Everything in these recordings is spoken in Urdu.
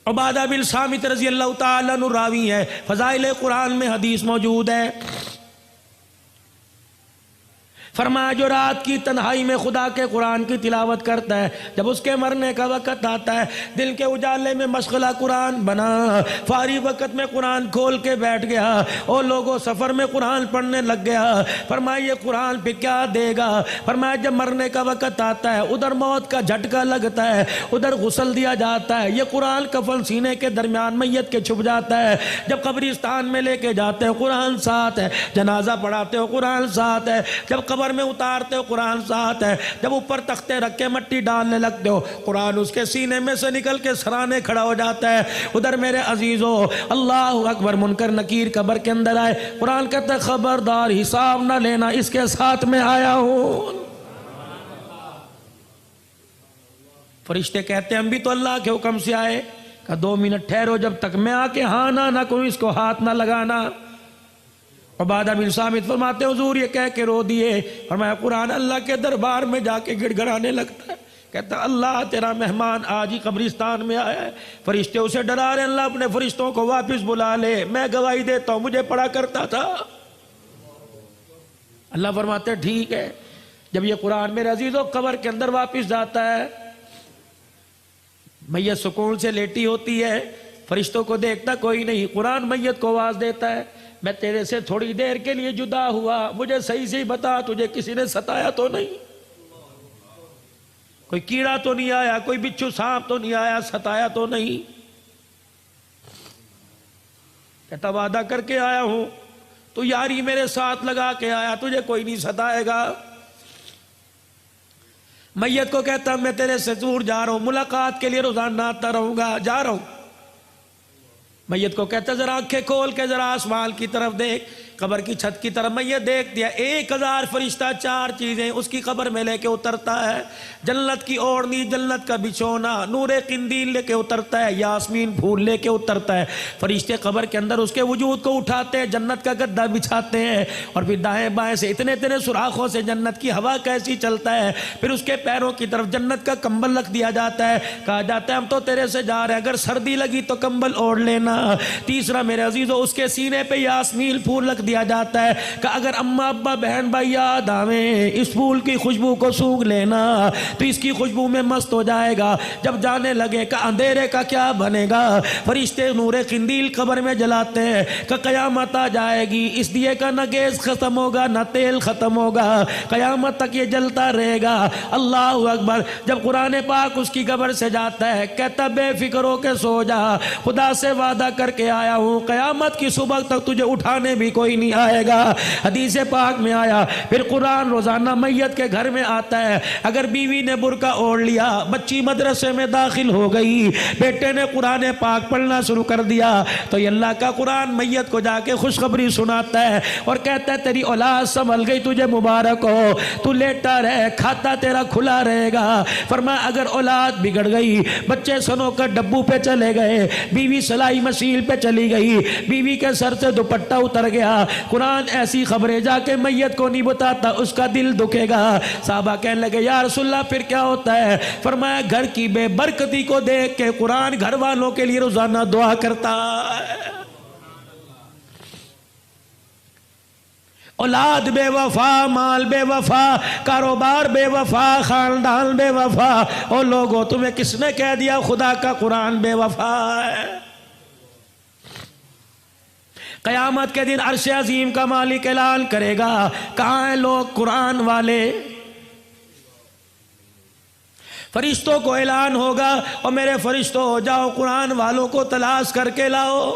عبادہ بن صامت رضی اللہ تعالیٰ عنہ راوی ہے، فضائل قرآن میں حدیث موجود ہے، فرمایا جو رات کی تنہائی میں خدا کے قرآن کی تلاوت کرتا ہے، جب اس کے مرنے کا وقت آتا ہے، دل کے اجالے میں مشغلہ قرآن بنا، فارغ وقت میں قرآن کھول کے بیٹھ گیا، اور لوگوں سفر میں قرآن پڑھنے لگ گیا، فرمایا یہ قرآن پہ کیا دے گا؟ فرمایا جب مرنے کا وقت آتا ہے، ادھر موت کا جھٹکا لگتا ہے، ادھر غسل دیا جاتا ہے، یہ قرآن کفن سینے کے درمیان میت کے چھپ جاتا ہے، جب قبرستان میں لے کے جاتے ہو قرآن ساتھ ہے، جنازہ پڑھاتے ہو قرآن ساتھ ہے، جب قبر میں اتارتے ہو قرآن ساتھ ہے، جب اوپر تختے رکھ کے مٹی ڈالنے لگتے ہو قرآن اس کے سینے میں سے نکل کے سرانے کھڑا ہو جاتا ہے۔ ادھر میرے عزیزو اللہ اکبر، منکر نکیر قبر کے اندر آئے، قرآن کہتا ہے خبردار حساب نہ لینا، اس کے ساتھ میں آیا ہوں۔ فرشتے کہتے ہیں ہم بھی تو اللہ کے حکم سے آئے، کہا 2 منٹ ٹھہرو، جب تک میں آ کے ہاں نہ کروں اس کو ہاتھ نہ لگانا۔ عبادہ بن صامت فرماتے حضور یہ کہہ کے رو دیے، فرمایا قرآن اللہ کے دربار میں جا کے گڑ گڑانے لگتا ہے، کہتا اللہ تیرا مہمان آج ہی قبرستان میں آیا ہے، فرشتے اسے ڈرا رہے، اللہ اپنے فرشتوں کو واپس بلا لے، میں گواہی دیتا ہوں مجھے پڑھا کرتا تھا۔ اللہ فرماتے ٹھیک ہے۔ جب یہ قرآن میرے عزیزوں قبر کے اندر واپس جاتا ہے، میت سکون سے لیٹی ہوتی ہے، فرشتوں کو دیکھتا کوئی نہیں، قرآن میت کو آواز دیتا ہے میں تیرے سے تھوڑی دیر کے لیے جدا ہوا، مجھے صحیح سے بتا تجھے کسی نے ستایا تو نہیں، کوئی کیڑا تو نہیں آیا، کوئی بچھو سانپ تو نہیں آیا، ستایا تو نہیں؟ کہتا وعدہ کر کے آیا ہوں، تو یاری میرے ساتھ لگا کے آیا، تجھے کوئی نہیں ستائے گا۔ میت کو کہتا میں تیرے سے دور جا رہا ہوں، ملاقات کے لیے روزانہ آتا رہوں گا، جا رہا ہوں۔ میت کو کہتا ذرا آنکھیں کھول کے ذرا آسمان کی طرف دیکھ، قبر کی چھت کی طرف میت دیکھ دیا، 1000 فرشتہ 4 چیزیں اس کی قبر میں لے کے اترتا ہے، جنت کی اوڑھنی، جنت کا بچھونا، نور قندیل لے کے اترتا ہے، یاسمین پھول لے کے اترتا ہے، فرشتے قبر کے اندر اس کے وجود کو اٹھاتے ہیں، جنت کا گدا بچھاتے ہیں، اور پھر دائیں بائیں سے اتنے سوراخوں سے جنت کی ہوا کیسی چلتا ہے، پھر اس کے پیروں کی طرف جنت کا کمبل رکھ دیا جاتا ہے، کہا جاتا ہے ہم تو تیرے سے جا رہے ہیں، اگر سردی لگی تو کمبل اوڑھ لینا۔ تیسرا میرے عزیزو اس کے سینے پہ یاسمین پھول رکھ دیا جاتا ہے کہ اگر اماں ابا بہن بھائی یاد آویں اس پھول کی خوشبو کو سونگھ لینا تو اس کی خوشبو میں مست ہو جائے گا، جب جانے لگے کہ اندھیرے کا کیا بنے گا، فرشتے نور قندیل قبر میں جلاتے ہیں کہ قیامت آ جائے گی، اس دیے کا نہ گیس ختم ہوگا نہ تیل ختم ہوگا، قیامت تک یہ جلتا رہے گا۔ اللہ اکبر۔ جب قرآن پاک اس کی قبر سے جاتا ہے کہتا بے فکر ہو کے سو جا، خدا سے وعدہ کر کے آیا ہوں قیامت کی صبح تک تجھے اٹھانے بھی کوئی نہیں آئے گا۔ حدیث پاک میں آیا پھر قرآن روزانہ میت کے گھر میں آتا ہے، اگر بیوی نے برقع اوڑھ لیا، بچی مدرسے میں داخل ہو گئی، بیٹے نے قرآن پاک پڑھنا شروع کر دیا تو یہ اللہ کا قرآن میت کو جا کے خوشخبری سناتا ہے اور کہتا ہے تیری اولاد سنبھل گئی، تجھے مبارک ہو، تو لیٹا رہے، کھاتا تیرا کھلا رہے گا۔ فرمایا اگر اولاد بگڑ گئی، بچے سنو کر ڈبو پہ چلے گئے، بیوی سلائی مشین پہ چلی گئی، بیوی کے سر سے دوپٹہ اتر گیا، قرآن ایسی خبریں جا کے میت کو نہیں بتاتا، اس کا دل دکھے گا۔ صحابہ کہنے لگے یا رسول اللہ پھر کیا ہوتا ہے؟ فرمایا گھر کی بے برکتی کو دیکھ کے قرآن گھر والوں کے لیے روزانہ دعا کرتا ہے۔ اولاد بے وفا، مال بے وفا، کاروبار بے وفا، خاندان بے وفا، اور لوگوں تمہیں کس نے کہہ دیا خدا کا قرآن بے وفا ہے؟ قیامت کے دن عرش عظیم کا مالک اعلان کرے گا کہاں ہیں لوگ قرآن والے؟ فرشتوں کو اعلان ہوگا اور میرے فرشتوں جاؤ قرآن والوں کو تلاش کر کے لاؤ۔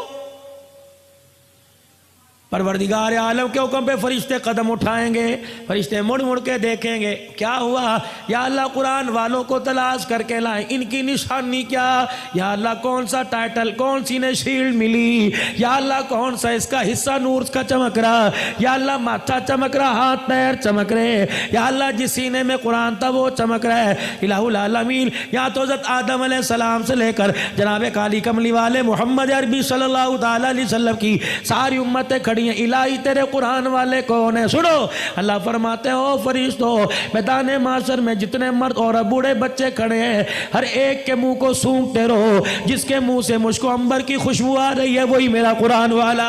پروردگار عالم کے حکم پہ فرشتے قدم اٹھائیں گے، فرشتے مڑ مڑ کے دیکھیں گے کیا ہوا، یا اللہ قرآن والوں کو تلاش کر کے لائیں، ان کی نشانی کیا، یا اللہ کون سا ٹائٹل، کون سی نے شیلڈ ملی، یا اللہ کون سا اس کا حصہ نور کا چمک رہا، یا اللہ ماتھا چمک رہا، ہاتھ پیر چمک رہے، یا اللہ جس سینے میں قرآن تھا وہ چمک رہا ہے۔ الہ العالمین یا تو حضرت آدم علیہ السلام سے لے کر جناب کالی کملی والے محمد عربی صلی اللہ تعالی علیہ وسلم کی ساری امتیں کھڑی کھڑی ہیں، الہی تیرے قرآن والے کون ہیں؟ سنو، اللہ فرماتے ہیں او فرشتو، میدان محشر میں جتنے مرد اور بوڑھے بچے کھڑے ہیں ہر ایک کے منہ کو سونگتے رہو، جس کے منہ سے مجھ کو عنبر کی خوشبو آ رہی ہے وہی میرا قرآن والا۔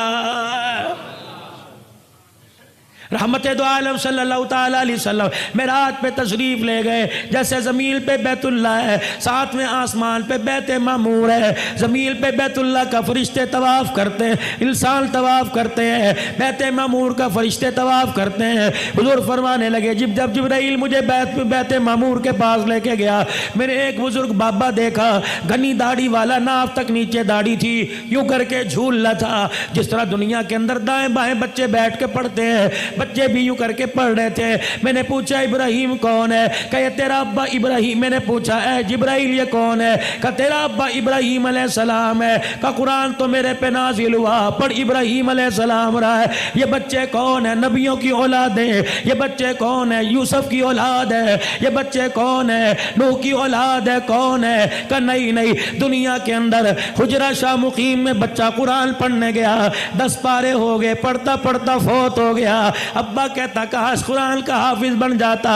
رحمت دو عالم صلی اللہ تعالیٰ علیہ وسلم معراج پہ تشریف لے گئے، جیسے زمین پہ بیت اللہ ہے، ساتھ میں آسمان پہ بیت معمور ہے، زمین پہ بیت اللہ کا فرشتے طواف کرتے ہیں، انسان طواف کرتے ہیں، بیت معمور کا فرشتے طواف کرتے ہیں۔ حضور فرمانے لگے جب جبرائیل مجھے بیت معمور کے پاس لے کے گیا، میرے ایک بزرگ بابا دیکھا، گھنی داڑھی والا، ناف تک نیچے داڑھی تھی، یوں کر کے جھول رہا تھا جس طرح دنیا کے اندر دائیں بائیں بچے بیٹھ کے پڑھتے ہیں، بچے بھی یوں کر کے پڑھ رہے تھے۔ میں نے پوچھا ابراہیم کون ہے؟ کہ یہ تیرا ابا ابراہیم۔ میں نے پوچھا اے جبرائیل یہ کون ہے؟ کہ تیرا ابا ابراہیم علیہ السلام ہے۔ کہ قرآن تو میرے پہ نازل ہوا، پڑھ ابراہیم علیہ السلام رہا ہے۔ یہ بچے کون ہیں؟ نبیوں کی اولاد ہیں۔ یہ بچے کون ہیں؟ یوسف کی اولاد ہے۔ یہ بچے کون ہیں؟ نوح کی اولاد ہے۔ کون ہے؟ کہ نہیں، دنیا کے اندر حجرہ شاہ مقیم میں بچہ قرآن پڑھنے گیا، 10 پارے ہو گئے، پڑھتا پڑھتا فوت ہو گیا۔ ابا کہتا کاش قرآن کا حافظ بن جاتا،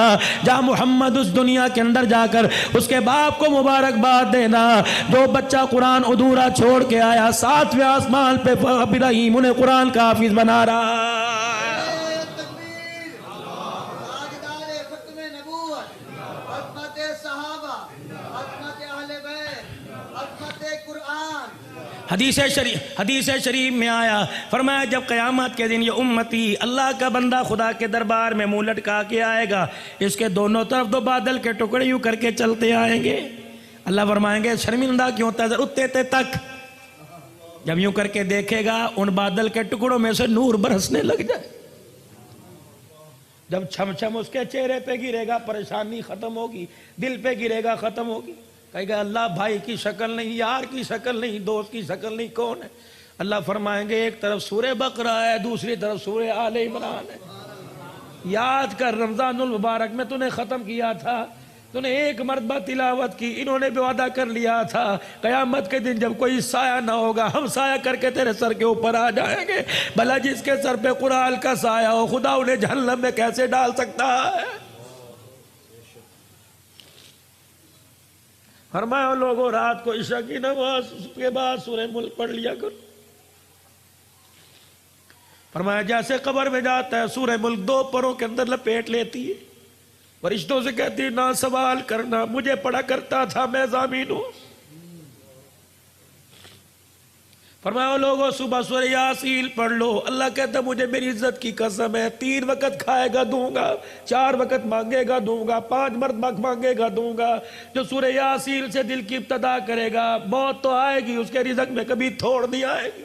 جا محمد اس دنیا کے اندر جا کر اس کے باپ کو مبارکباد دینا، جو بچہ قرآن ادھورا چھوڑ کے آیا، 7ویں آسمان پہ ابراہیم انہیں قرآن کا حافظ بنا رہا۔ حدیث شریف میں آیا، فرمایا جب قیامت کے دن یہ امتی اللہ کا بندہ خدا کے دربار میں منہ لٹکا کے آئے گا، اس کے دونوں طرف 2 بادل کے ٹکڑے یوں کر کے چلتے آئیں گے۔ اللہ فرمائیں گے شرمندہ کیوں تھا اتے تک، جب یوں کر کے دیکھے گا ان بادل کے ٹکڑوں میں سے نور برسنے لگ جائے، جب چھم چھم اس کے چہرے پہ گرے گا پریشانی ختم ہوگی، دل پہ گرے گا ختم ہوگی۔ کہے گا اللہ بھائی کی شکل نہیں، یار کی شکل نہیں، دوست کی شکل نہیں، کون ہے؟ اللہ فرمائیں گے ایک طرف سورہ بقرہ ہے، دوسری طرف سورہ آل عمران ہے۔ یاد کر رمضان المبارک میں تو نے ختم کیا تھا، تو نے ایک مرتبہ تلاوت کی، انہوں نے بھی وعدہ کر لیا تھا قیامت کے دن جب کوئی سایہ نہ ہوگا ہم سایہ کر کے تیرے سر کے اوپر آ جائیں گے۔ بھلا جس کے سر پہ قرآن کا سایہ ہو خدا انہیں جہنم میں کیسے ڈال سکتا ہے؟ فرمایا لوگوں رات کو عشاء کی نماز کے بعد سورہ ملک پڑھ لیا کرو۔ فرمایا جیسے قبر میں جاتا ہے سورہ ملک 2 پروں کے اندر لپیٹ لیتی ہے، فرشتوں سے کہتی ہے نہ سوال کرنا، مجھے پڑھا کرتا تھا میں ضامین ہوں۔ فرمایا لوگوں صبح سورہ یاسین پڑھ لو، اللہ کہتا مجھے میری عزت کی قسم ہے 3 وقت کھائے گا دوں گا، 4 وقت مانگے گا دوں گا، 5 مرتبہ مانگے گا دوں گا۔ جو سورہ یاسین سے دل کی ابتدا کرے گا موت تو آئے گی، اس کے رزق میں کبھی تھوڑ نہیں آئے گی۔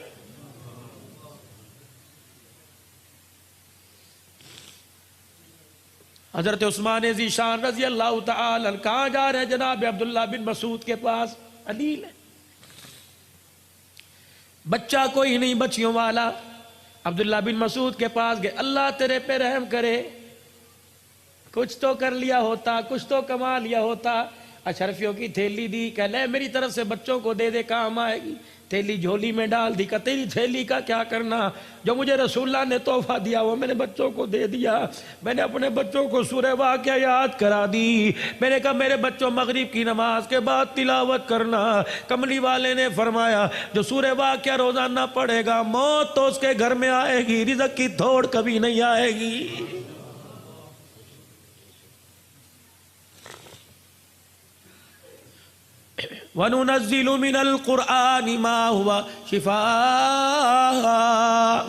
حضرت عثمان ذیشان رضی اللہ تعالی عنہ کہاں جا رہے ہیں؟ جناب عبداللہ بن مسعود کے پاس، علیل ہے، بچہ کوئی نہیں بچیوں والا، عبداللہ بن مسعود کے پاس گئے، اللہ تیرے پہ رحم کرے، کچھ تو کر لیا ہوتا، کچھ تو کما لیا ہوتا۔ اشرفیوں کی تھیلی دی، کہ لے میری طرف سے بچوں کو دے دے کام آئے گی۔ تھیلی جھولی میں ڈال دی، کہ تیری تھیلی کا کیا کرنا، جو مجھے رسول اللہ نے تحفہ دیا وہ میں نے بچوں کو دے دیا۔ میں نے اپنے بچوں کو سورہ واقعہ یاد کرا دی، میں نے کہا میرے بچوں مغرب کی نماز کے بعد تلاوت کرنا۔ کملی والے نے فرمایا جو سورہ واقعہ روزانہ پڑھے گا موت تو اس کے گھر میں آئے گی، رزق کی تھوڑ کبھی نہیں آئے گی۔ وَنُنَزِّلُ مِنَ الْقُرْآنِ مَا هُوَ شِفَاء۔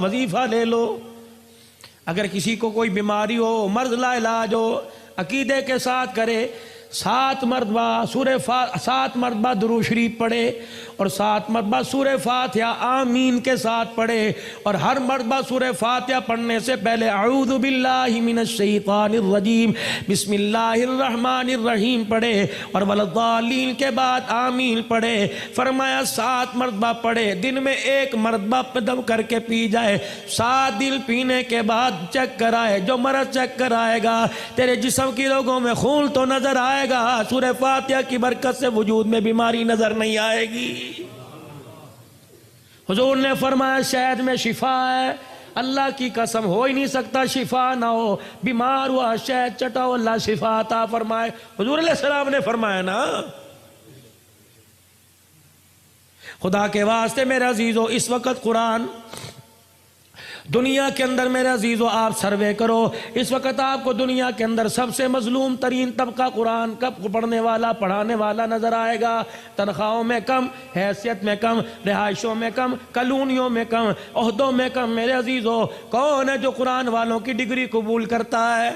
وظیفہ لے لو، اگر کسی کو کوئی بیماری ہو، مرض لا علاج ہو، عقیدے کے ساتھ کرے، 7 مرتبہ درود شریف پڑھے اور 7 مرتبہ سورہ فاتحہ آمین کے ساتھ پڑھے، اور ہر مرتبہ سورہ فاتحہ پڑھنے سے پہلے اعوذ باللہ من الشیطان الرجیم بسم اللہ الرحمن الرحیم پڑھے، اور والضالین کے بعد آمین پڑھے۔ فرمایا 7 مرتبہ پڑھے، دن میں 1 مرتبہ دم کر کے پی جائے، 7 دن پینے کے بعد چیک کرائے، جو مرض چیک کرائے گا تیرے جسم کی لوگوں میں خون تو نظر آئے گا، سورہ فاتحہ کی برکت سے وجود میں بیماری نظر نہیں آئے گی۔ حضور نے فرمایا شہد میں شفا ہے، اللہ کی قسم ہو ہی نہیں سکتا شفا نہ ہو، بیمار ہوا شہد چٹاؤ اللہ شفا عطا فرمائے، حضور علیہ السلام نے فرمایا نا۔ خدا کے واسطے میرے عزیزو اس وقت قرآن دنیا کے اندر میرے عزیزو آپ سروے کرو، اس وقت آپ کو دنیا کے اندر سب سے مظلوم ترین طبقہ قرآن کا پڑھنے والا پڑھانے والا نظر آئے گا، تنخواہوں میں کم، حیثیت میں کم، رہائشوں میں کم، کالونیوں میں کم، عہدوں میں کم۔ میرے عزیزو کون ہے جو قرآن والوں کی ڈگری قبول کرتا ہے؟